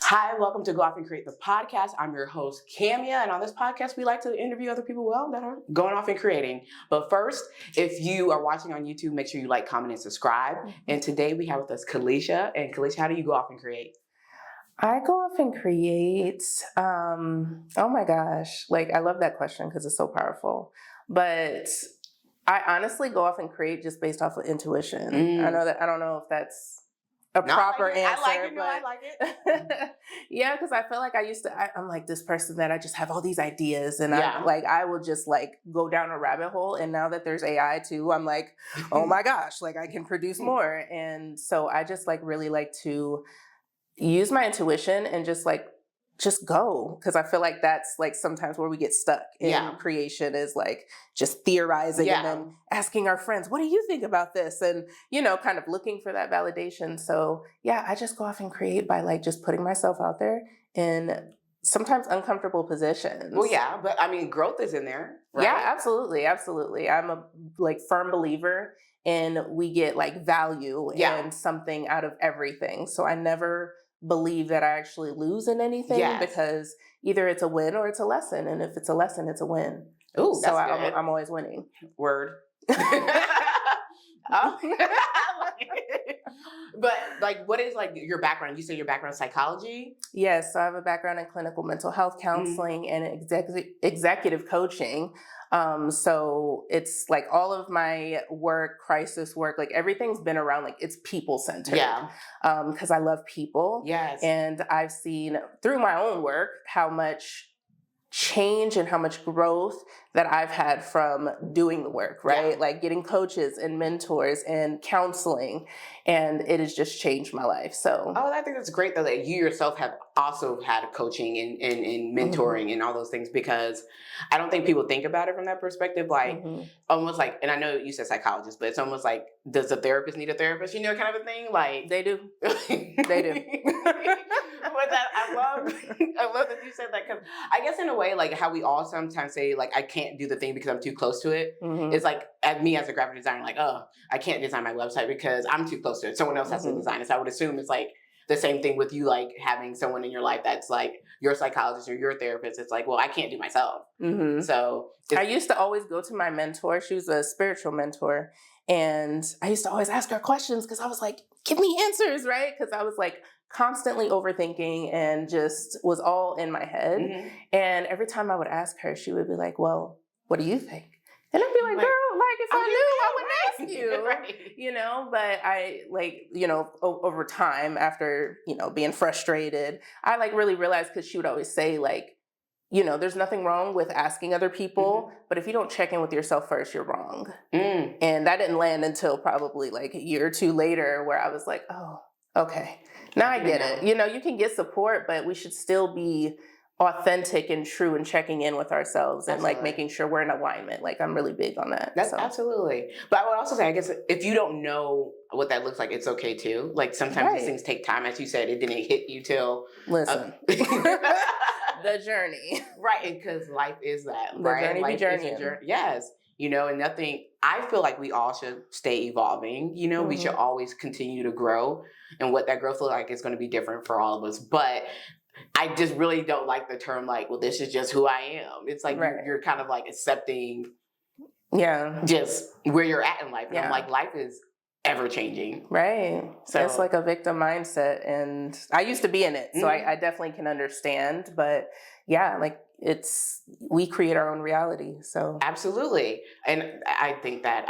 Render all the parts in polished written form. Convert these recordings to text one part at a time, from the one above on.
Hi, welcome to Go Off and Create the podcast. I'm your host, Camia, and on this podcast, we like to interview other people, that are going off and creating. But first, if you are watching on YouTube, make sure you like, comment, and subscribe. And today we have with us Keleisha. And Keleisha, how do you go off and create? I go off and create, oh my gosh, I love that question because it's so powerful. But I honestly go off and create just based off of intuition. I don't know if that's a proper answer. I like it. Yeah, because I feel like I'm like this person that I just have all these ideas and Yeah. I will just go down a rabbit hole. And now that there's AI too, I'm like, oh my gosh, I can produce more. And so I just really like to use my intuition and just go, because I feel like that's sometimes where we get stuck in creation is just theorizing and then asking our friends, what do you think about this? And kind of looking for that validation. So yeah, I just go off and create by just putting myself out there in sometimes uncomfortable positions. Well, yeah, but I mean, growth is in there, right? Yeah, absolutely. I'm a firm believer in we get value and something out of everything. So I never believe that I actually lose in anything because either it's a win or it's a lesson. And if it's a lesson, it's a win. Ooh, so I'm always winning. Word. But what is your background? You said your background is psychology? Yes. So I have a background in clinical mental health counseling and executive coaching. So it's all of my work, crisis work, everything's been around, it's people centered. Yeah. Cause I love people. Yes. And I've seen through my own work, how much change and how much growth that I've had from doing the work, right? Yeah. Getting coaches and mentors and counseling, and it has just changed my life. So, I think that's great though that you yourself have also had coaching and mentoring and all those things, because I don't think people think about it from that perspective. Almost and I know you said psychologist, but it's almost does a therapist need a therapist? Kind of a thing. They do. They do. But I love that you said that, because I guess in a way, how we all sometimes say I can't do the thing because I'm too close to it. It's at me as a graphic designer, I can't design my website because I'm too close to it. Someone else has to design it. So I would assume it's the same thing with you, having someone in your life that's your psychologist or your therapist. It's well, I can't do myself. So I used to always go to my mentor. She was a spiritual mentor. And I used to always ask her questions because I was give me answers, right? Because I was constantly overthinking and just was all in my head. And every time I would ask her, she would be well, what do you think? And I'd be girl, if I knew, I would ask you, right. But I over time after, being frustrated, I really realized, because she would always say there's nothing wrong with asking other people, but if you don't check in with yourself first, you're wrong. And that didn't land until probably a year or two later, where I was oh, okay. Now I get it. You can get support, but we should still be authentic and true and checking in with ourselves and making sure we're in alignment. I'm really big on that. That's absolutely. But I would also say, I guess, if you don't know what that looks like, it's okay too. Sometimes these things take time. As you said, it didn't hit you till... Listen. The journey. Right, because life is that, the right? Journey Life be is a journey. Yes. And nothing, I feel we all should stay evolving. We should always continue to grow. And what that growth looks like is going to be different for all of us. But I just really don't like the term well, this is just who I am. It's you're kind of accepting just where you're at in life. And I'm life is ever changing. Right. So it's a victim mindset. And I used to be in it. So I definitely can understand. But yeah, we create our own reality. So absolutely. And I think that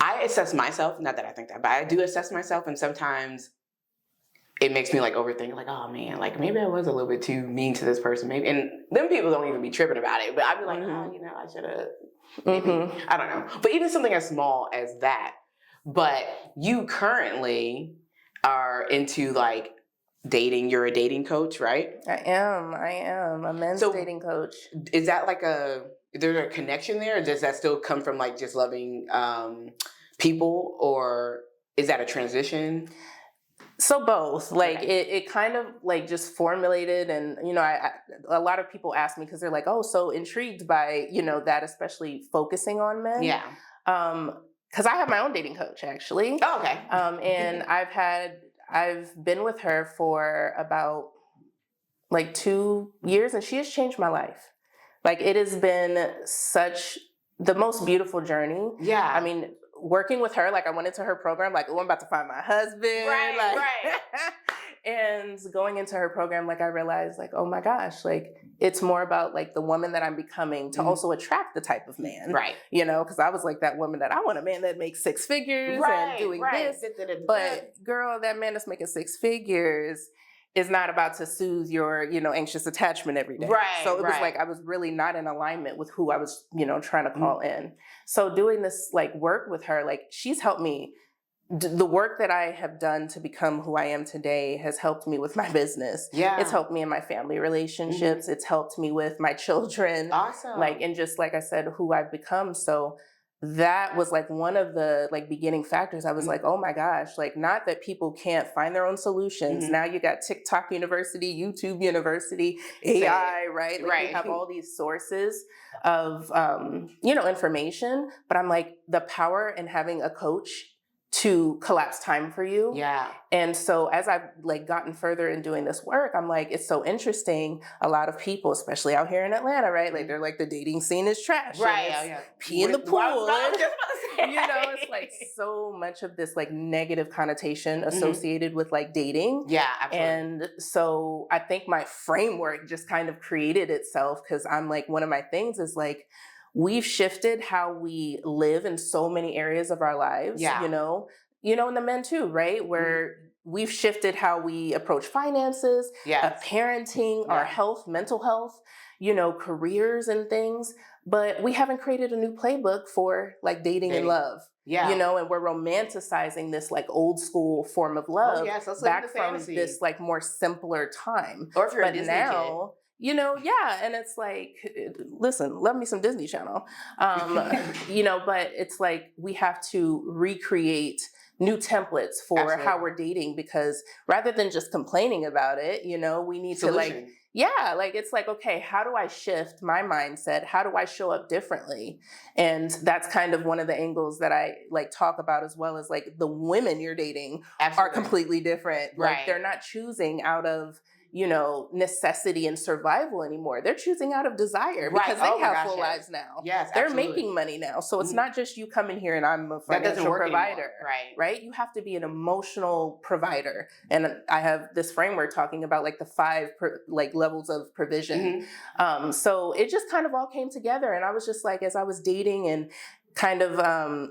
I assess myself, not that I think that, but I do assess myself. And sometimes it makes me overthink, oh man, maybe I was a little bit too mean to this person. Maybe, and them people don't even be tripping about it. But I'd be oh, I should have, maybe, I don't know. But even something as small as that. But you currently are into dating. You're a dating coach, right? I am a men's dating coach. Is that is there a connection there? Or does that still come from just loving people, or is that a transition? So both, it kind of just formulated, and a lot of people ask me because they're oh, so intrigued by that, especially focusing on men. Yeah. Because I have my own dating coach actually. Oh, okay. And I've been with her for about like 2 years, and she has changed my life. Like, it has been such the most beautiful journey. Yeah. I mean, working with her, like I went into her program, like, oh, I'm about to find my husband. Right, like, right. And going into her program, like I realized, like, oh my gosh, like it's more about like the woman that I'm becoming to also attract the type of man. Right. Because I was like that woman that I want a man that makes 6 figures and doing this. But girl, that man that's making 6 figures is not about to soothe your, anxious attachment every day. Right. So it was like I was really not in alignment with who I was, trying to call in. So doing this like work with her, like she's helped me. The work that I have done to become who I am today has helped me with my business. Yeah. It's helped me in my family relationships. It's helped me with my children. Awesome. Like, and just like I said, who I've become. So that was like one of the like beginning factors. I was like, oh my gosh, like not that people can't find their own solutions. Now you got TikTok University, YouTube University, AI, right? Like you have all these sources of, information, but I'm like the power in having a coach to collapse time for you. Yeah. And so as I've like gotten further in doing this work, I'm like, it's so interesting. A lot of people, especially out here in Atlanta, right? Like they're like, the dating scene is trash. Right. Pee in the pool. I was just about to say. It's like so much of this like negative connotation associated with like dating. Yeah, absolutely. And so I think my framework just kind of created itself, because I'm like, one of my things is like, we've shifted how we live in so many areas of our lives, and the men too, right? Where we've shifted how we approach finances, parenting, our health, mental health, careers and things. But we haven't created a new playbook for like dating and love. Yeah. And we're romanticizing this like old school form of love back from this like more simpler time. Or if you're a Disney kid. And it's like, listen, love me some Disney Channel. But it's like we have to recreate new templates for how we're dating, because rather than just complaining about it, we need to like, it's like, okay, how do I shift my mindset? How do I show up differently? And that's kind of one of the angles that I like talk about, as well as like the women you're dating are completely different. Right. Like they're not choosing out of necessity and survival anymore. They're choosing out of desire because they have full lives now. Yes, they're making money now. So it's not just you coming here and I'm a financial provider. Right? You have to be an emotional provider. And I have this framework talking about like the 5 levels of provision. So it just kind of all came together. And I was just like, as I was dating and kind of,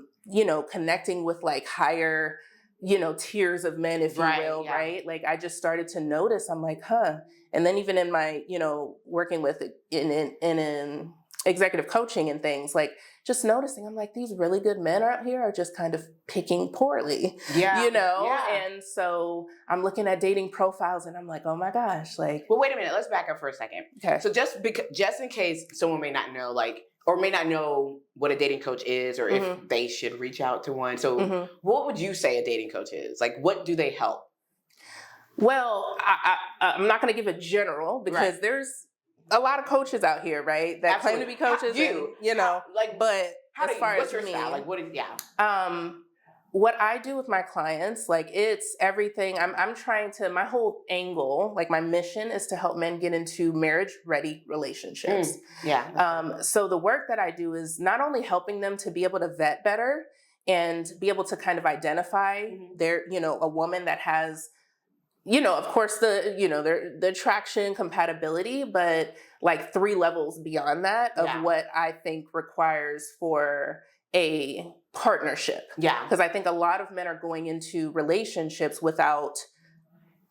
connecting with like higher tiers of men, if you will, right? Like I just started to notice, I'm like, and then even in my, working with in executive coaching and things, like just noticing, I'm like, these really good men out here are just kind of picking poorly, And so I'm looking at dating profiles and I'm like, oh my gosh, like. Well, wait a minute, let's back up for a second. Okay. So just in case someone may not know, like, or may not know what a dating coach is, or if they should reach out to one. So what would you say a dating coach is? Like, what do they help? Well, I'm not going to give a general, because there's a lot of coaches out here, right? That claim to be coaches, but as far as me, style? Like, what I do with my clients, like it's everything. I'm trying to, my whole angle, like my mission is to help men get into marriage-ready relationships. So the work that I do is not only helping them to be able to vet better and be able to kind of identify their, a woman that has, of course the attraction, compatibility, but like 3 levels beyond that of what I think requires for a partnership. Because I think a lot of men are going into relationships without,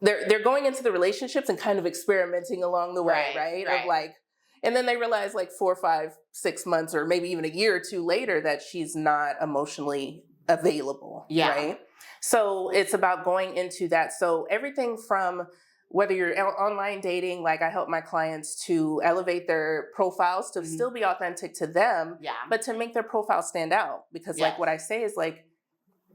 they're going into the relationships and kind of experimenting along the way, right? Of like, and then they realize like 4, 5, 6 months, or maybe even a year or 2 later, that she's not emotionally available, right? So it's about going into that. So everything from whether you're online dating, like I help my clients to elevate their profiles to still be authentic to them, but to make their profile stand out. Because like what I say is like,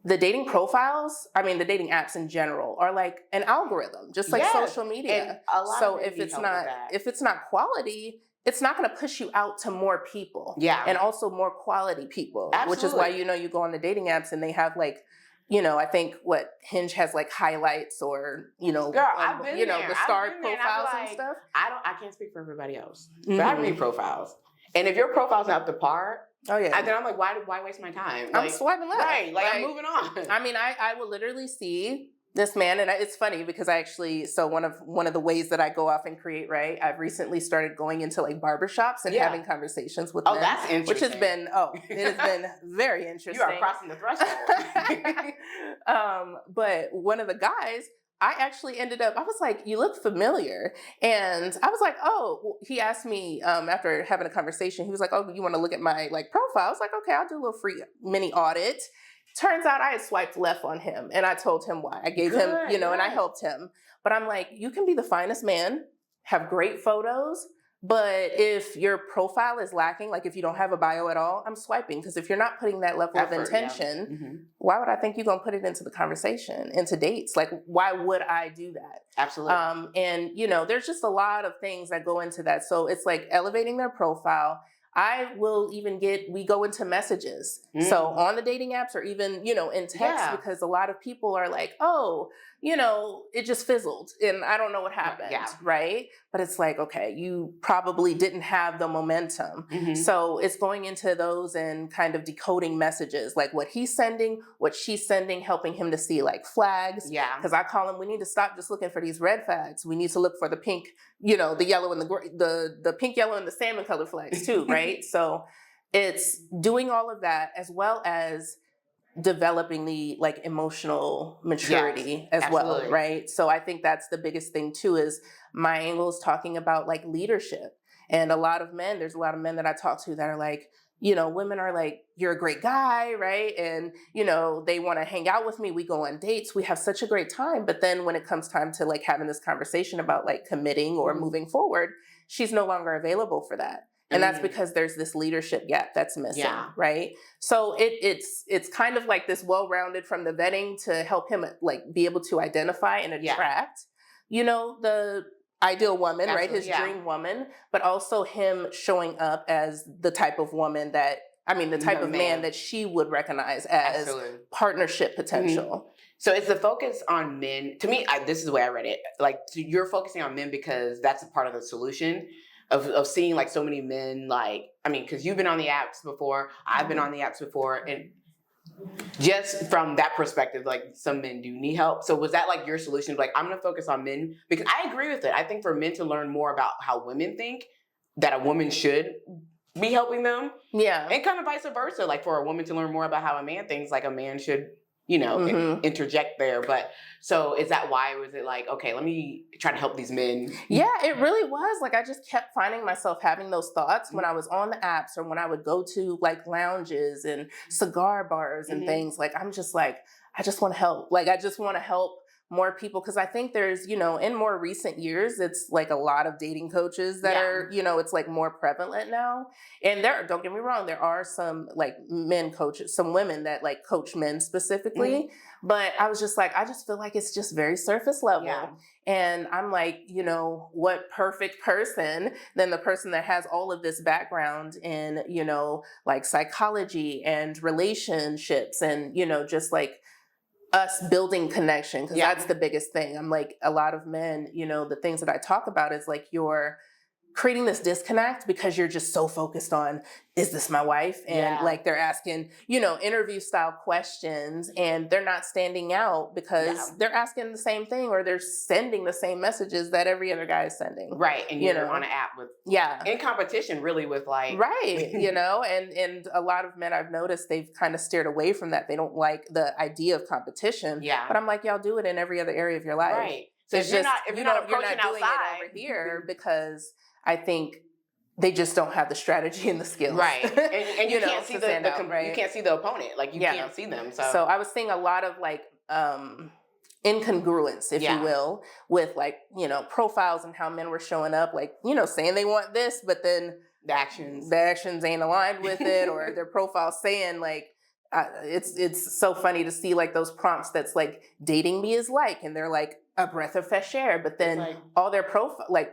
the dating profiles, the dating apps in general are like an algorithm, just like social media. So if it's not quality, it's not going to push you out to more people. And also more quality people, which is why, you go on the dating apps and they have like I think what Hinge has like highlights or, Girl, I've been there. the I've starred been there, and I feel profiles and like stuff. I can't speak for everybody else, but I read profiles, and if your profile's not up to par, Oh yeah. then I'm like, why waste my time? I'm Like, swiping left. right? Like, I'm moving on. I mean, I will literally see this man, and it's funny because I actually, so one of the ways that I go off and create, right? I've recently started going into like barbershops and having conversations with men, that's interesting. which has been it has been very interesting. You are crossing the threshold. But one of the guys, I actually ended up, I was like, you look familiar. And I was like, oh, he asked me after having a conversation, he was like, oh, you want to look at my like profile? I was like, okay, I'll do a little free mini audit. Turns out I had swiped left on him, and I told him why. I gave him, and I helped him. But I'm like, you can be the finest man, have great photos, but if your profile is lacking, like if you don't have a bio at all, I'm swiping. Because if you're not putting that level of intention, why would I think you're going to put it into the conversation, into dates? Like, why would I do that? Absolutely. And, there's just a lot of things that go into that. So it's like elevating their profile. I will even we go into messages. So on the dating apps or even, in text, because a lot of people are like, oh, it just fizzled and I don't know what happened. Right. But it's like, okay, you probably didn't have the momentum. So it's going into those and kind of decoding messages, like what he's sending, what she's sending, helping him to see like flags. Because I call him, we need to stop just looking for these red flags. We need to look for the pink, the yellow and the pink, yellow, and the salmon color flags too, right? So it's doing all of that as well as developing the like emotional maturity as well, right? So I think that's the biggest thing too, is my angle is talking about like leadership. And there's a lot of men that I talk to that are like, women are like, you're a great guy, right? And, they want to hang out with me. We go on dates. We have such a great time. But then when it comes time to like having this conversation about like committing or moving forward, she's no longer available for that. And that's because there's this leadership gap that's missing, right? So it's kind of like this well-rounded from the vetting to help him like be able to identify and attract, the ideal woman, right? His dream woman, but also him showing up as the type of woman the type of man that she would recognize as partnership potential. So it's the focus on men. To me, this is the way I read it. Like, you're focusing on men because that's a part of the solution. Of seeing like so many men, like, because you've been on the apps before, I've been on the apps before, and just from that perspective, like some men do need help. So was that like your solution? Like, I'm gonna focus on men, because I agree with it. I think for men to learn more about how women think, that a woman should be helping them. And kind of vice versa. Like for a woman to learn more about how a man thinks, like a man should interject there. But so is that why was it like, okay, let me try to help these men? Yeah, it really was. Like I just kept finding myself having those thoughts when I was on the apps or when I would go to like lounges and cigar bars and things. Like I'm just like, I just want to help. Like I just want to help more people, because I think there's, in more recent years, it's like a lot of dating coaches that are, it's like more prevalent now. And don't get me wrong, there are some like men coaches, some women that like coach men specifically. But I was just like, I just feel like it's just very surface level. And I'm like, what perfect person than the person that has all of this background in, like psychology and relationships and, just like us building connection, because that's the biggest thing. I'm like, a lot of men, the things that I talk about is like you're creating this disconnect because you're just so focused on, is this my wife? And like they're asking, interview style questions, and they're not standing out because they're asking the same thing, or they're sending the same messages that every other guy is sending. Right. And you're on an app with, in competition really with like. Right. And a lot of men I've noticed, they've kind of steered away from that. They don't like the idea of competition. But I'm like, y'all do it in every other area of your life. Right. So if you're not doing outside, it over here because I think they just don't have the strategy and the skills. Right. And you can't see you can't see the opponent. Like you can't see them. So I was seeing a lot of like incongruence, if you will, with like, profiles and how men were showing up, like, saying they want this, but then the actions ain't aligned with it, or their profile saying like, it's so funny to see like those prompts that's like, dating me is like, and they're like a breath of fresh air, but then all their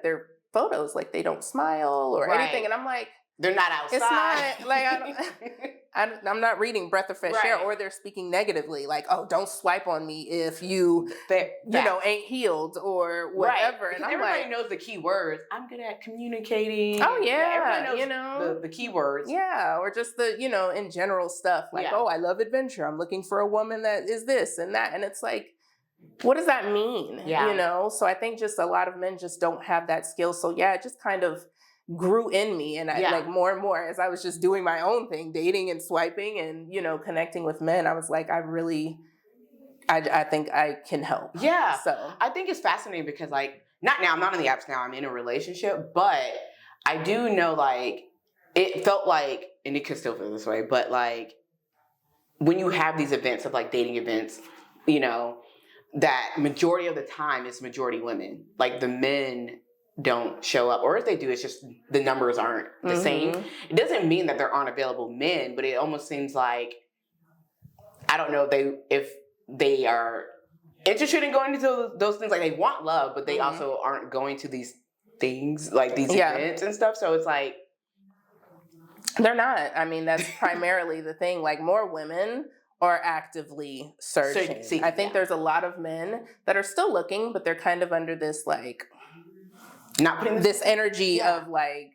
their photos, like they don't smile or anything. And I'm like, they're not outside. It's not like I'm not reading Breath of Fresh Air, or they're speaking negatively, like, oh, don't swipe on me if you ain't healed or whatever. Because and I'm everybody knows the key words. I'm good at communicating. Oh yeah, everybody knows the key words. Yeah, or just the in general stuff like, oh, I love adventure. I'm looking for a woman that is this and that, and it's like, what does that mean? Yeah. So I think just a lot of men just don't have that skill. So yeah, it just kind of grew in me, and I like more and more as I was just doing my own thing, dating and swiping and connecting with men. I was like, I think I can help. Yeah. So I think it's fascinating because like I'm not on the apps now. I'm in a relationship, but I do know like it felt like, and it could still feel this way, but like when you have these events of like dating events, that majority of the time it's majority women. Like the men don't show up, or if they do, it's just the numbers aren't the same. It doesn't mean that there aren't available men, but it almost seems like, I don't know if they are interested in going into those things. Like they want love, but they also aren't going to these things, like these events and stuff. So it's like they're not. I mean, that's primarily the thing. Like more women are actively searching. I think there's a lot of men that are still looking, but they're kind of under this like not putting this energy of like,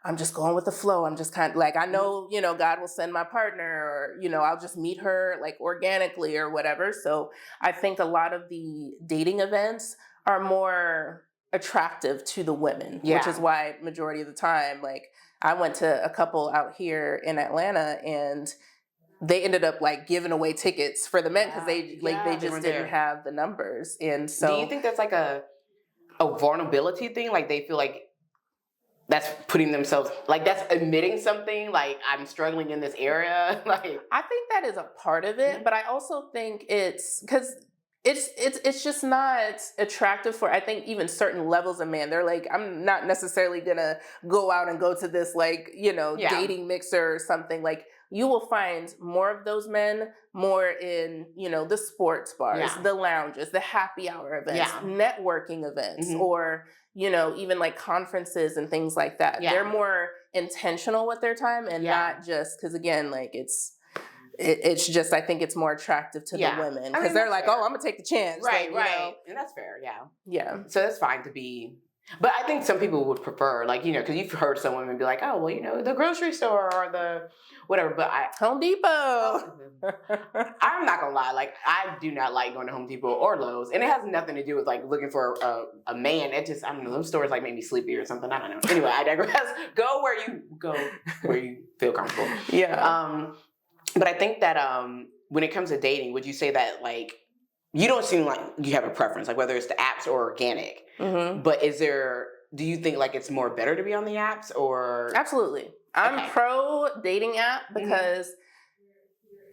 I'm just going with the flow. I'm just kind of like, I know, God will send my partner, or, I'll just meet her like organically or whatever. So I think a lot of the dating events are more attractive to the women, which is why majority of the time, like I went to a couple out here in Atlanta, and they ended up like giving away tickets for the men because they just didn't have the numbers. And so do you think that's like a vulnerability thing? Like they feel like that's putting themselves, like that's admitting something, like I'm struggling in this area. Like I think that is a part of it, but I also think it's because it's just not attractive for, I think, even certain levels of man. They're like, I'm not necessarily gonna go out and go to this like dating mixer or something. Like you will find more of those men more in the sports bars, the lounges, the happy hour events, networking events, or even like conferences and things like that. They're more intentional with their time, and not just because, again, like it's just, I think it's more attractive to the women because they're like, oh, I'm gonna take the chance, right, like, and that's fair, yeah. So that's fine to be. But I think some people would prefer, like, because you've heard some women be like, oh, well, the grocery store or the whatever. But Home Depot. I'm not gonna lie, like I do not like going to Home Depot or Lowe's, and it has nothing to do with like looking for a man. It just, I don't know, those stores like make me sleepy or something. I don't know. Anyway, I digress. Go where you feel comfortable. Yeah. But I think that when it comes to dating, would you say that like you don't seem like you have a preference, like whether it's the apps or organic? But do you think like it's more better to be on the apps or? Absolutely. I'm pro dating app because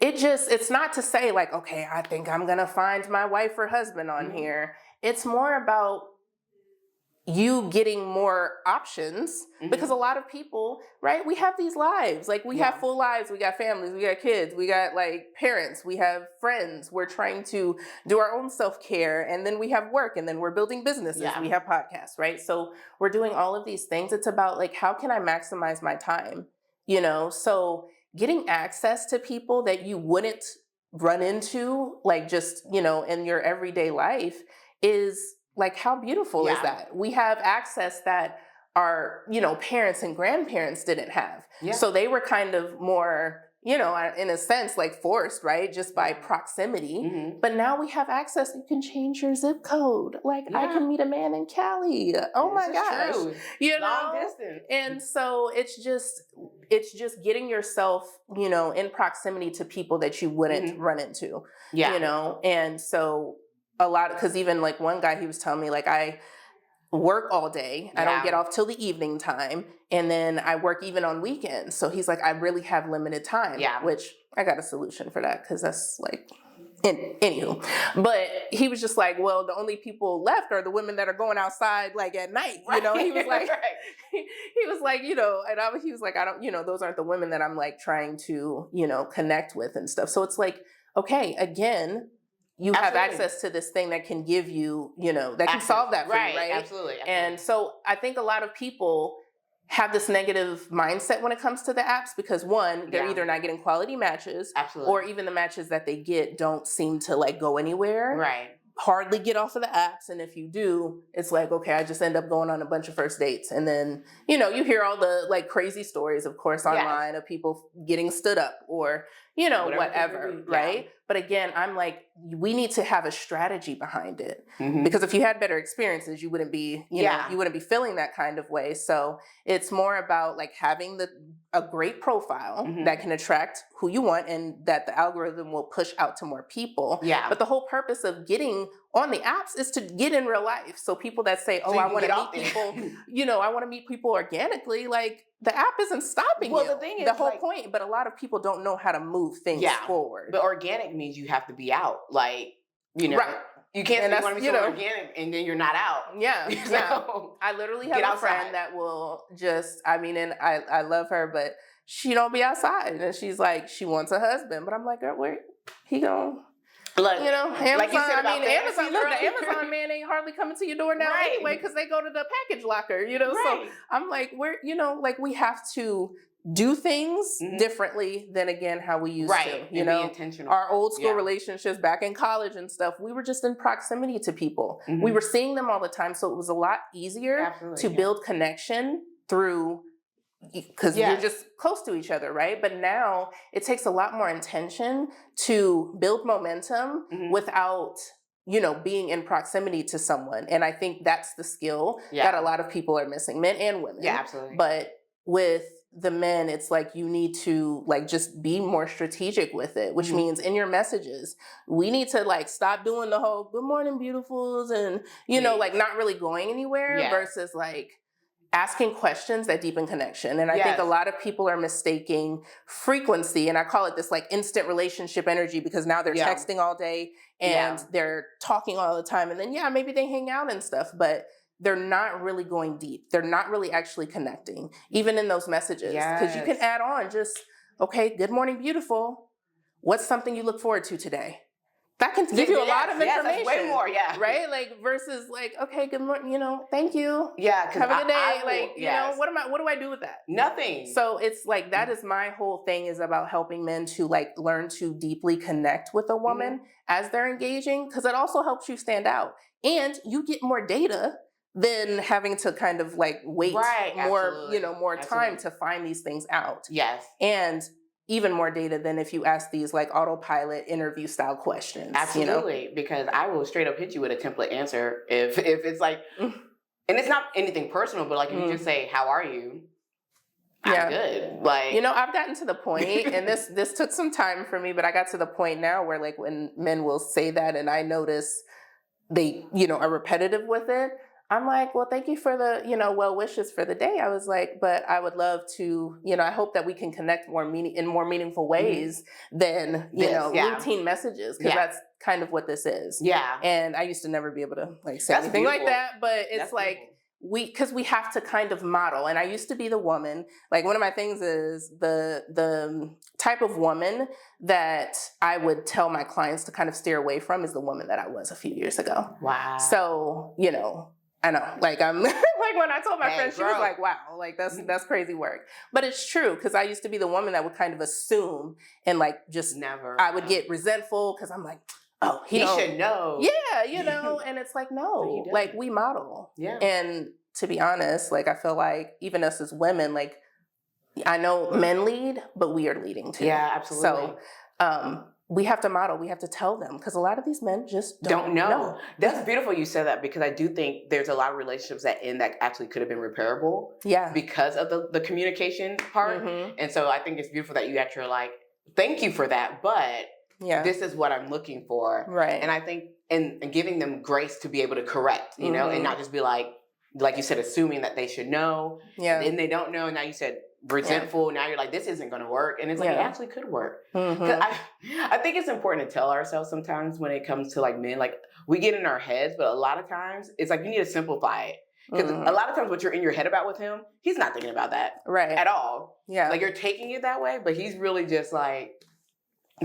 it's not to say like, okay, I think I'm going to find my wife or husband on here. It's more about you getting more options because a lot of people, right, we have these lives, like we have full lives, we got families, we got kids, we got like parents, we have friends, we're trying to do our own self-care, and then we have work, and then we're building businesses, we have podcasts, right? So we're doing all of these things. It's about like, how can I maximize my time, so getting access to people that you wouldn't run into like just in your everyday life is like, how beautiful is that? We have access that our, parents and grandparents didn't have. So they were kind of more, in a sense, like forced, right? Just by proximity. But now we have access. You can change your zip code. Like I can meet a man in Cali. Oh my gosh. True. Long distance. And so it's just getting yourself, in proximity to people that you wouldn't run into, and so a lot, because even like one guy, he was telling me like, I work all day. I don't get off till the evening time. And then I work even on weekends. So he's like, I really have limited time, which I got a solution for that. Cause that's like, anywho, but he was just like, well, the only people left are the women that are going outside like at night, he was like, he was like, and he was like, I don't, those aren't the women that I'm like trying to, connect with and stuff. So it's like, okay, again, you have access to this thing that can give you, that can solve that for you, right? Absolutely. And so I think a lot of people have this negative mindset when it comes to the apps because one, they're either not getting quality matches, Absolutely. or even the matches that they get don't seem to like go anywhere. Right. Hardly get off of the apps, and if you do, it's like, okay, I just end up going on a bunch of first dates, and then you hear all the like crazy stories, of course, online of people getting stood up or whatever, right? But again, I'm like, we need to have a strategy behind it because if you had better experiences, you wouldn't be you wouldn't be feeling that kind of way. So it's more about like having a great profile that can attract who you want and that the algorithm will push out to more people. Yeah. But the whole purpose of getting on the apps is to get in real life. So people that say, oh, I want to meet people, I want to meet people organically, like the app isn't stopping you. Well, the thing is, the whole point, but a lot of people don't know how to move things forward. But organic means you have to be out. Like, right. You can't say you want to be so organic and then you're not out. Yeah. So, I literally have a friend that will just, and I love her, but she don't be outside. And she's like, she wants a husband. But I'm like, girl, where he going? Like, Amazon, like you said about Amazon, look, the Amazon man ain't hardly coming to your door now anyway, because they go to the package locker, So I'm like, we have to do things differently than again how we used to. Be intentional. Our old school relationships back in college and stuff, we were just in proximity to people. We were seeing them all the time, so it was a lot easier to build connection through because you're just close to each other, right? But now it takes a lot more intention to build momentum without being in proximity to someone. And I think that's the skill that a lot of people are missing, men and women. Yeah, absolutely. But with the men, it's like you need to like just be more strategic with it, which means in your messages, we need to like stop doing the whole good morning beautifuls and, like not really going anywhere versus like asking questions that deepen connection. And I think a lot of people are mistaking frequency, and I call it this like instant relationship energy because now they're texting all day and they're talking all the time. And then, maybe they hang out and stuff, but they're not really going deep. They're not really actually connecting, even in those messages. Because you can add on just, okay, good morning, beautiful. What's something you look forward to today? That can give you a lot of information. That's way more, right? Like versus like, okay, good morning, thank you. Yeah, have a good day. What do I do with that? Nothing. So it's like that is my whole thing is about helping men to like learn to deeply connect with a woman as they're engaging, because it also helps you stand out and you get more data than having to kind of like wait more time to find these things out. Yes. And even more data than if you ask these like autopilot interview style questions. Absolutely, because I will straight up hit you with a template answer if it's like, and it's not anything personal, but like if you just say, "How are you?" I'm good. Like I've gotten to the point, and this took some time for me, but I got to the point now where like when men will say that, and I notice they are repetitive with it. I'm like, well, thank you for the, well wishes for the day. I was like, but I would love to, I hope that we can connect in more meaningful ways than, routine messages. Because that's kind of what this is. Yeah. And I used to never be able to like say anything like that. But it's because we have to kind of model. And I used to be the woman. Like one of my things is the type of woman that I would tell my clients to kind of steer away from is the woman that I was a few years ago. Wow. So, I know, like I'm like when I told my friend, she was like, wow, like that's crazy work. But it's true, because I used to be the woman that would kind of assume and like just never. I would get resentful because I'm like, oh, he should know. Yeah, and it's like, no, like we model. Yeah. And to be honest, like I feel like even us as women, like I know men lead, but we are leading too. Yeah, absolutely. So we have to model, we have to tell them, because a lot of these men just don't know. That's beautiful you said that, because I do think there's a lot of relationships that end that actually could have been repairable because of the communication part. And so I think it's beautiful that you actually are like, thank you for that, but this is what I'm looking for. Right. And I think and giving them grace to be able to correct, and not just be like you said, assuming that they should know. Yeah. And they don't know, and now you said resentful. Now you're like, this isn't going to work, and it's like it actually could work. I think it's important to tell ourselves sometimes when it comes to like men, like we get in our heads, but a lot of times it's like you need to simplify it, because a lot of times what you're in your head about with him, he's not thinking about that at all. Yeah, like you're taking it that way, but he's really just like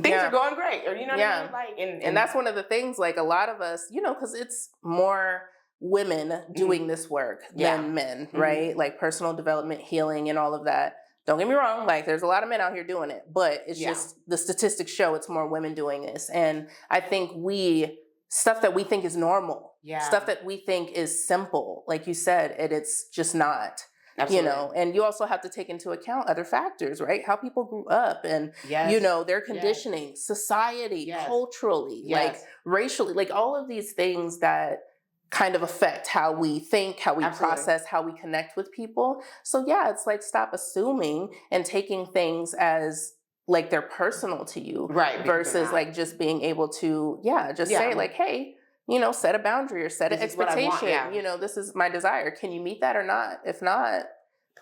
things are going great, or what I mean? Like, and that's one of the things. Like a lot of us, because it's more women doing this work than men, right? Like personal development, healing, and all of that. Don't get me wrong, like there's a lot of men out here doing it, but it's just the statistics show it's more women doing this. And I think stuff that we think is normal, stuff that we think is simple, like you said, it's just not. Absolutely. You know, and you also have to take into account other factors, right? How people grew up and, you know, their conditioning, society, culturally, like racially, like all of these things that kind of affect how we think, how we process, how we connect with people. So yeah, it's like stop assuming and taking things as like they're personal to you, right? Versus like just being able to, say like, hey, you know, set a boundary or set an expectation. You know, this is my desire. Can you meet that or not? If not,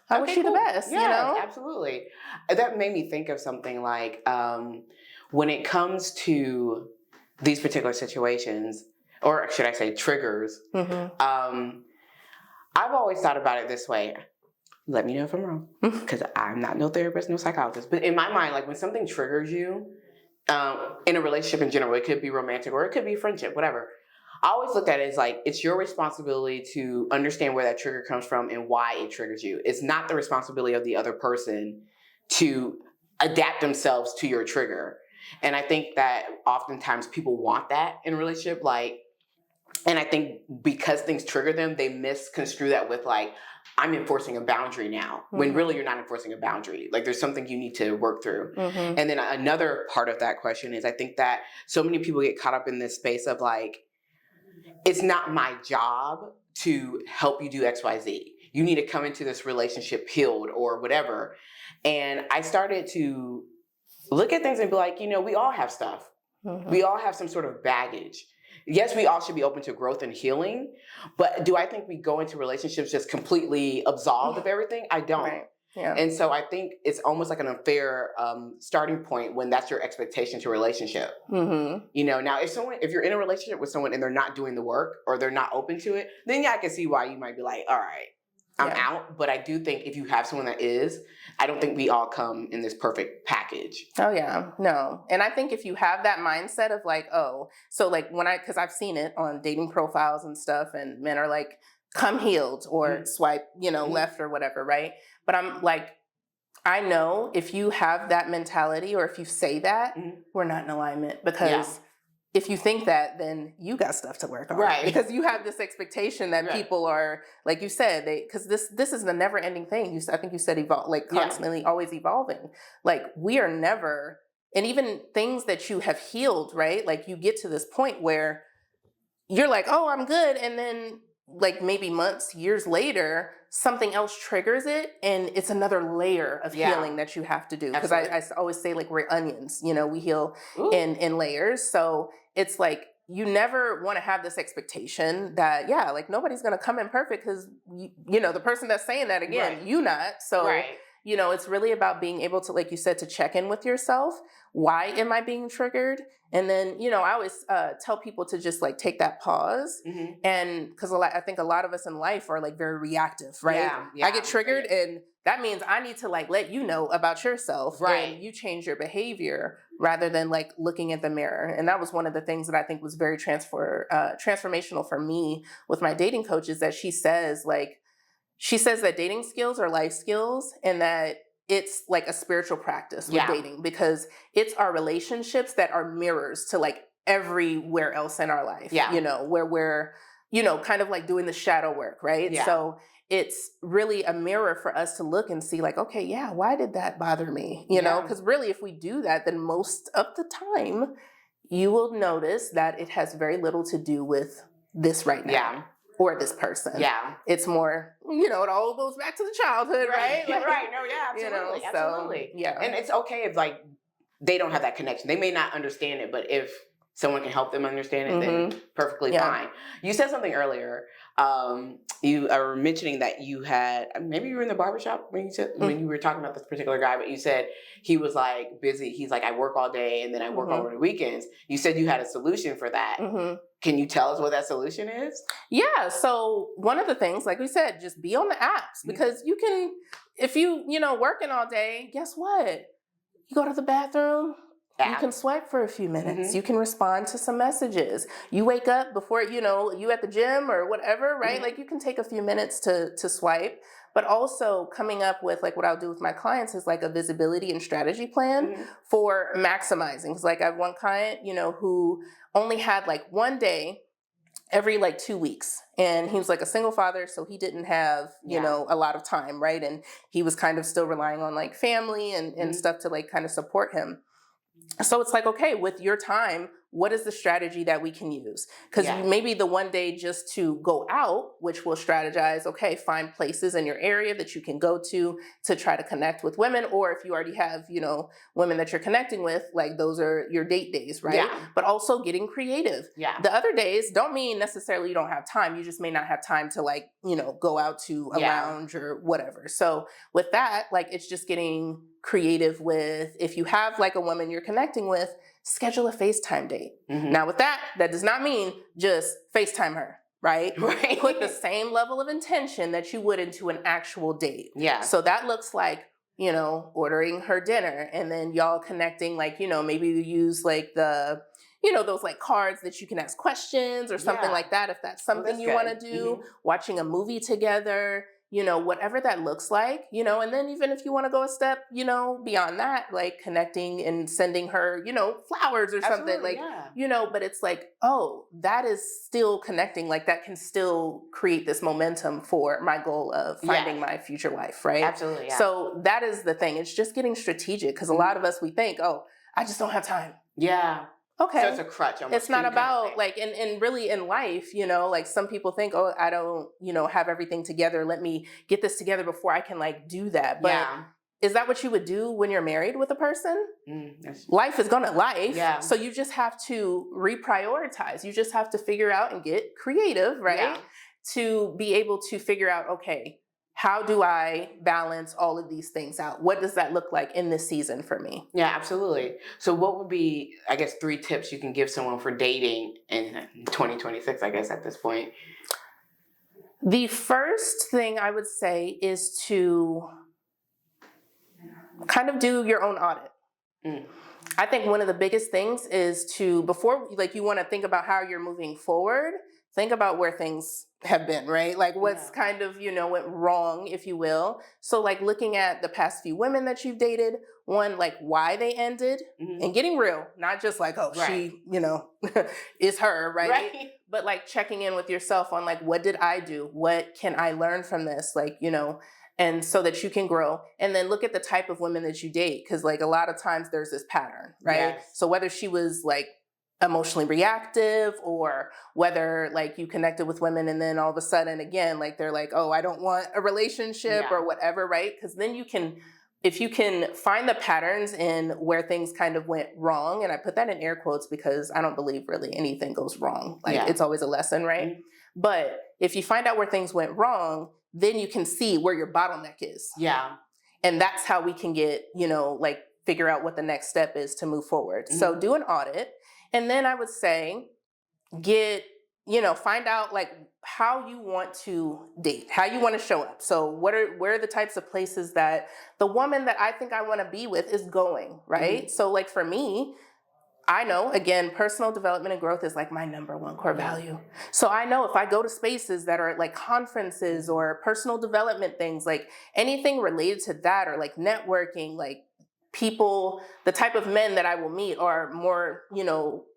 I wish you the best. Yeah, you know, absolutely. That made me think of something like when it comes to these particular situations, or should I say triggers, I've always thought about it this way. Let me know if I'm wrong, because I'm not no therapist, no psychologist. But in my mind, like when something triggers you, in a relationship in general, it could be romantic or it could be friendship, whatever. I always looked at it as like, it's your responsibility to understand where that trigger comes from and why it triggers you. It's not the responsibility of the other person to adapt themselves to your trigger. And I think that oftentimes people want that in a relationship, like, and I think because things trigger them, they misconstrue that with like, I'm enforcing a boundary now, when really you're not enforcing a boundary. Like there's something you need to work through. And then another part of that question is I think that so many people get caught up in this space of like, it's not my job to help you do X, Y, Z. You need to come into this relationship healed or whatever. And I started to look at things and be like, you know, we all have stuff. We all have some sort of baggage. Yes, we all should be open to growth and healing, but do I think we go into relationships just completely absolved of everything? I don't. Right. Yeah. And so I think it's almost like an unfair starting point when that's your expectation to a relationship. You know, now if you're in a relationship with someone and they're not doing the work or they're not open to it, then I can see why you might be like, all right, I'm out. But I do think if you have someone that is, I don't think we all come in this perfect package. Oh yeah, no. And I think if you have that mindset of like, oh, so like because I've seen it on dating profiles and stuff, and men are like, come healed or swipe, you know, left or whatever, right? But I'm like, I know if you have that mentality or if you say that, we're not in alignment, because if you think that, then you got stuff to work on. Right. Because you have this expectation that people are, like you said, because this is the never ending thing. I think you said constantly always evolving. Like we are never, and even things that you have healed, right? Like you get to this point where you're like, oh, I'm good. And then like maybe months, years later, something else triggers it, and it's another layer of healing that you have to do. Because I always say like we're onions, you know, we heal in layers. So it's like you never want to have this expectation that like nobody's going to come in perfect, because you know the person that's saying that again, you not. So you know, it's really about being able to, like you said, to check in with yourself. Why am I being triggered? And then, you know, I always tell people to just like take that pause. And because I think a lot of us in life are like very reactive, right? I get triggered and that means I need to like let you know about yourself, and you change your behavior rather than like looking at the mirror. And that was one of the things that I think was very transformational for me with my dating coach, is that she says that dating skills are life skills, and that it's like a spiritual practice with dating, because it's our relationships that are mirrors to like everywhere else in our life, you know, where we're, you know, kind of like doing the shadow work, right? So it's really a mirror for us to look and see like, okay, why did that bother me? You know, because really if we do that, then most of the time you will notice that it has very little to do with this right now. Or this person. It's more, you know, it all goes back to the childhood, right? Like, Absolutely. You know, absolutely. And it's okay if like they don't have that connection. They may not understand it, but if someone can help them understand it, then perfectly fine. You said something earlier. You are mentioning that you had, maybe you were in the barbershop when you were talking about this particular guy, but you said he was like busy. He's like, I work all day and then I work over the weekends. You said you had a solution for that. Can you tell us what that solution is? Yeah. So one of the things, like we said, just be on the apps, because you can, if you know, working all day, guess what? You go to the bathroom, You can swipe for a few minutes. Mm-hmm. You can respond to some messages. You wake up before, you at the gym or whatever, right? Mm-hmm. Like you can take a few minutes to swipe, but also coming up with like what I'll do with my clients is like a visibility and strategy plan Mm-hmm. for maximizing. 'Cause like I have one client, who only had like one day every like 2 weeks, and he was like a single father, so he didn't have a lot of time, right? And he was kind of still relying on like family and Mm-hmm. stuff to like kind of support him. So it's like, okay, with your time, what is the strategy that we can use? Because maybe the one day just to go out, which we'll strategize, okay, find places in your area that you can go to try to connect with women. Or if you already have, women that you're connecting with, like those are your date days, right? Yeah. But also getting creative. Yeah. The other days don't mean necessarily you don't have time. You just may not have time to like, go out to a lounge or whatever. So with that, like it's just getting creative with, if you have like a woman you're connecting with, schedule a FaceTime date. Mm-hmm. Now with that does not mean just FaceTime her, right? Right. Put the same level of intention that you would into an actual date. Yeah. So that looks like, ordering her dinner and then y'all connecting, like, maybe you use like the, those like cards that you can ask questions or something like that. If that's something you want to do, watching a movie together, whatever that looks like, and then even if you want to go a step, beyond that, like connecting and sending her, flowers or something like, but it's like, oh, that is still connecting. Like that can still create this momentum for my goal of finding my future wife. Right. Absolutely. Yeah. So that is the thing. It's just getting strategic. 'Cause a lot of us, we think, oh, I just don't have time. Yeah. Okay. So it's a crutch. It's not about like, and really in life, like some people think, oh, I don't, have everything together. Let me get this together before I can like do that. But is that what you would do when you're married with a person? Life is gonna life. Yeah. So you just have to reprioritize. You just have to figure out and get creative, right? Yeah. To be able to figure out, okay, how do I balance all of these things out? What does that look like in this season for me? Yeah, absolutely. So what would be, I guess, 3 tips you can give someone for dating in 2026, I guess, at this point? The first thing I would say is to kind of do your own audit. I think one of the biggest things is to, before like you want to think about how you're moving forward, think about where things have been, right? Like what's kind of, went wrong, if you will. So like looking at the past few women that you've dated, one, like why they ended and getting real, not just like, oh, she, is her, right? But like checking in with yourself on like, what did I do? What can I learn from this? Like, and so that you can grow, and then look at the type of women that you date. 'Cause like a lot of times there's this pattern, right? Yes. So whether she was like emotionally reactive or whether like you connected with women and then all of a sudden again, like they're like, oh, I don't want a relationship or whatever, right? Because then you can, if you can find the patterns in where things kind of went wrong, and I put that in air quotes because I don't believe really anything goes wrong. Like it's always a lesson, right? But if you find out where things went wrong, then you can see where your bottleneck is. Yeah. And that's how we can get, like figure out what the next step is to move forward. So do an audit. And then I would say find out like how you want to date, how you want to show up. So where are the types of places that the woman that I think I want to be with is going, right? So like for me, I know, again, personal development and growth is like my number one core value. So I know if I go to spaces that are like conferences or personal development things, like anything related to that or like networking, like people, the type of men that I will meet are more,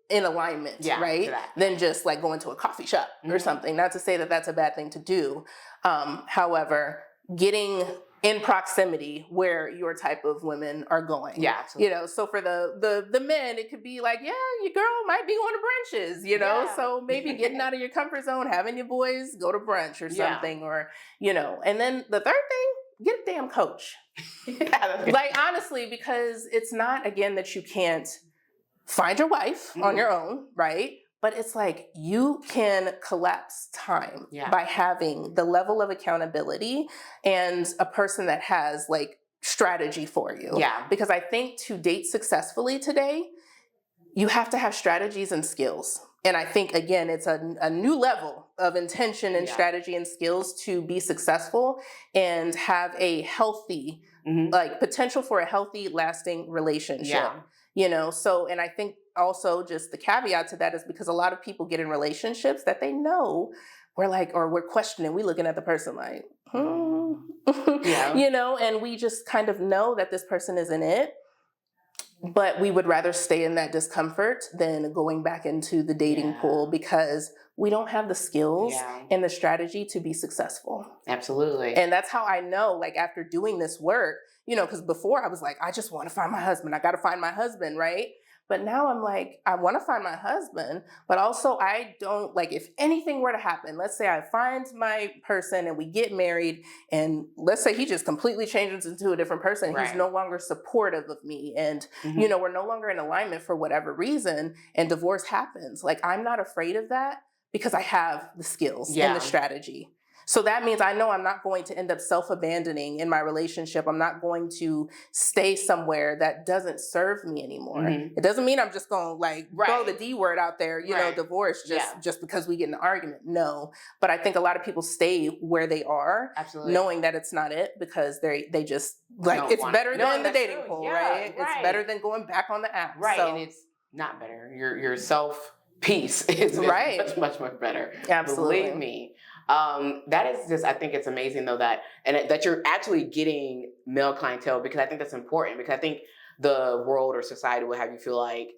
in alignment, right? Than just like going to a coffee shop or something. Not to say that that's a bad thing to do. However, getting in proximity where your type of women are going. Yeah, absolutely. So for the men, it could be like, yeah, your girl might be going to brunches, so maybe getting out of your comfort zone, having your boys go to brunch or something, or, and then the third thing, get a damn coach. Like, honestly, because it's not, again, that you can't find your wife on your own, right? But it's like you can collapse time by having the level of accountability and a person that has like strategy for you. Yeah. Because I think to date successfully today, you have to have strategies and skills. And I think, again, it's a new level of intention and strategy and skills to be successful and have a healthy, like potential for a healthy, lasting relationship. So, and I think also just the caveat to that is because a lot of people get in relationships that they know we're like, or we're questioning, we looking at the person like, Yeah. and we just kind of know that this person isn't it. But we would rather stay in that discomfort than going back into the dating pool because we don't have the skills and the strategy to be successful. Absolutely. And that's how I know, like, after doing this work, because before I was like, I just want to find my husband. I got to find my husband, right? But now I'm like, I want to find my husband, but also I don't, like, if anything were to happen, let's say I find my person and we get married, and let's say he just completely changes into a different person. He's no longer supportive of me. And, we're no longer in alignment for whatever reason, and divorce happens. Like, I'm not afraid of that because I have the skills and the strategy. So that means I know I'm not going to end up self-abandoning in my relationship. I'm not going to stay somewhere that doesn't serve me anymore. It doesn't mean I'm just going to like throw the D word out there, divorce just because we get in an argument. No. But I think a lot of people stay where they are, knowing that it's not it, because they just like, it's better than the dating pool, right? It's better than going back on the app. Right. So, and it's not better. Your self peace is much better. Absolutely. Believe me. That is just, I think it's amazing though that you're actually getting male clientele, because I think that's important, because I think the world or society will have you feel like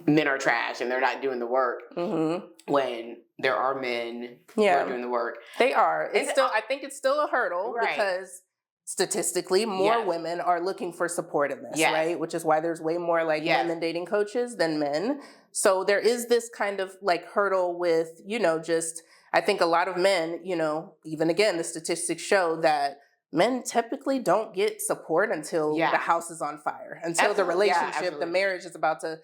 men are trash and they're not doing the work when there are men who are doing the work. They are. I think it's still a hurdle because statistically more women are looking for support in this, right? Which is why there's way more like women dating coaches than men. So there is this kind of like hurdle with, I think a lot of men, even again, the statistics show that men typically don't get support until the house is on fire, until the relationship, the marriage is about to,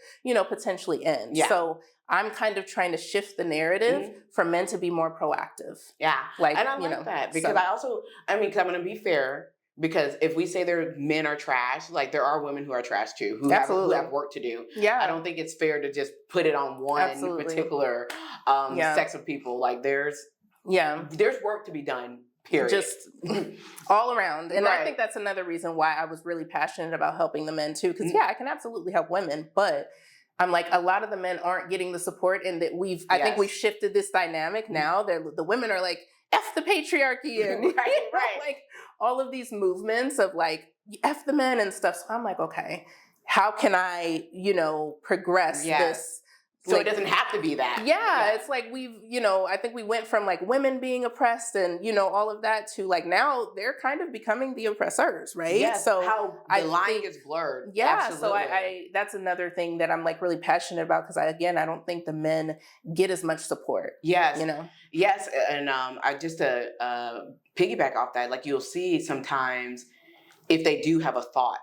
potentially end. So I'm kind of trying to shift the narrative for men to be more proactive. Yeah. Like, and I like that because because I'm going to be fair, because if we say men are trash, like there are women who are trash too, who have work to do. Yeah. I don't think it's fair to just put it on one particular sex of people. Like there's work to be done. Period. Just all around. And I think that's another reason why I was really passionate about helping the men too. Because I can absolutely help women, but I'm like, a lot of the men aren't getting the support, and that I think we've shifted this dynamic now. The women are like, F the patriarchy, and like all of these movements of like, F the men and stuff. So I'm like, okay, how can I, progress this? So it doesn't have to be that. Yeah, it's like I think we went from like women being oppressed and, all of that to like now they're kind of becoming the oppressors, right? Yes, so how the line is blurred. Yeah, absolutely. So I that's another thing that I'm like really passionate about, because I don't think the men get as much support. Yes. Yes, and I just to piggyback off that, like you'll see sometimes if they do have a thought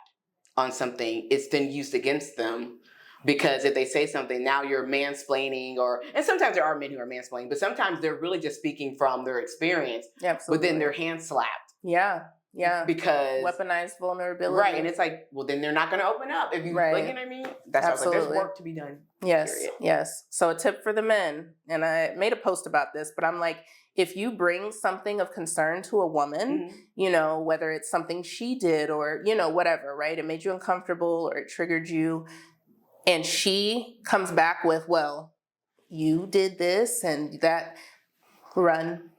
on something, it's then used against them. Because if they say something, now you're mansplaining, and sometimes there are men who are mansplaining, but sometimes they're really just speaking from their experience. Absolutely. But then they're hand slapped. Yeah. Yeah. Because weaponized vulnerability. Right. And it's like, well, then they're not going to open up. If you, like, you know what I mean? That's absolutely. Like, there's work to be done. Yes. Period. Yes. So a tip for the men, and I made a post about this, but I'm like, if you bring something of concern to a woman, whether it's something she did or, whatever, right? It made you uncomfortable or it triggered you. And she comes back with, well, you did this and that, run.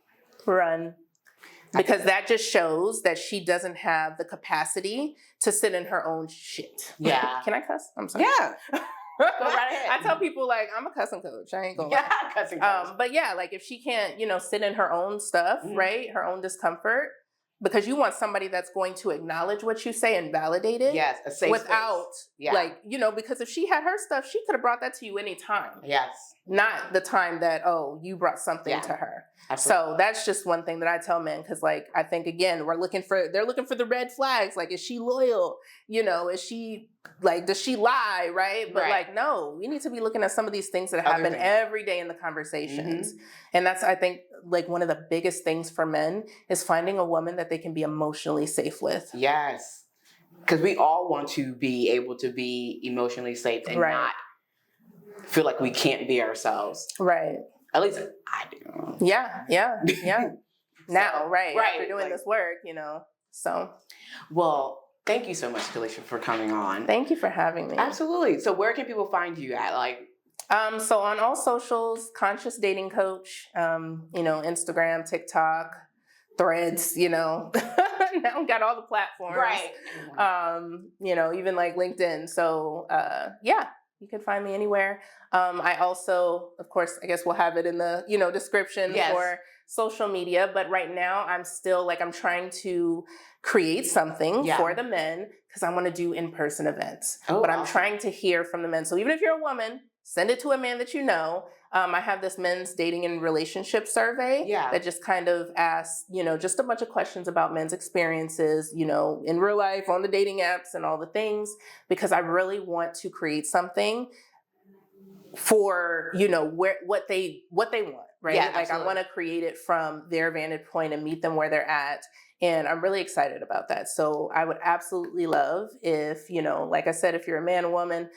Because that just shows that she doesn't have the capacity to sit in her own shit. Yeah. Can I cuss? I'm sorry. Yeah. Go right ahead. I tell people, like, I'm a cussing coach. I ain't gonna lie. Cussing coach. But yeah, like if she can't, sit in her own stuff, right? Her own discomfort. Because you want somebody that's going to acknowledge what you say and validate it. Yes, a safe without, space. like, because if she had her stuff, she could have brought that to you anytime. Yes. Not the time that, you brought something to her. Absolutely. So that's just one thing that I tell men, because, like, I think, again, they're looking for the red flags. Like, is she loyal? Is she, like, does she lie, right? But, like, no, we need to be looking at some of these things that happen every day in the conversations. And that's, I think, like, one of the biggest things for men is finding a woman that they can be emotionally safe with. Yes. Because we all want to be able to be emotionally safe and not feel like we can't be ourselves. Right. At least I do. Yeah. Now, right. After doing this work, so. Well, Thank you so much, Keleisha, for coming on. Thank you for having me. Absolutely. So where can people find you at? Like, So on all socials, Conscious Dating Coach, Instagram, TikTok, Threads, now I've got all the platforms. right. Even like LinkedIn. So yeah, you can find me anywhere. I also, of course, I guess we'll have it in the, description Yes. for social media. But right now I'm still like, I'm trying to create something for the men because I want to do in-person events. But I'm trying to hear from the men. So even if you're a woman, send it to a man that you know. I have this men's dating and relationship survey that just kind of asks, just a bunch of questions about men's experiences, in real life, on the dating apps and all the things, because I really want to create something for, what they want, right? Yeah, like absolutely. I want to create it from their vantage point and meet them where they're at. And I'm really excited about that. So I would absolutely love if, like I said, if you're a man or woman,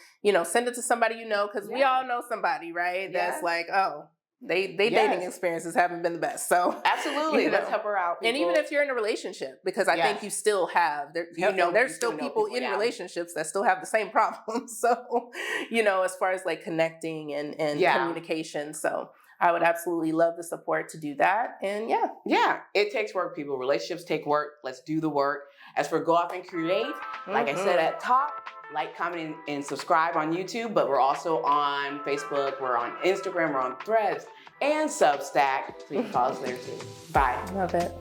send it to somebody because we all know somebody, right? That's like, oh, they dating experiences haven't been the best. So absolutely, let's help her out. And even if you're in a relationship, because I think you still have, there's still people in relationships that still have the same problems. So, as far as like connecting and communication. So I would absolutely love the support to do that. And yeah, it takes work, people. Relationships take work. Let's do the work. As for Go Off and Create, like I said at top, like, comment, and subscribe on YouTube, but we're also on Facebook, we're on Instagram, we're on Threads, and Substack. So you can follow us there too. Bye. Love it.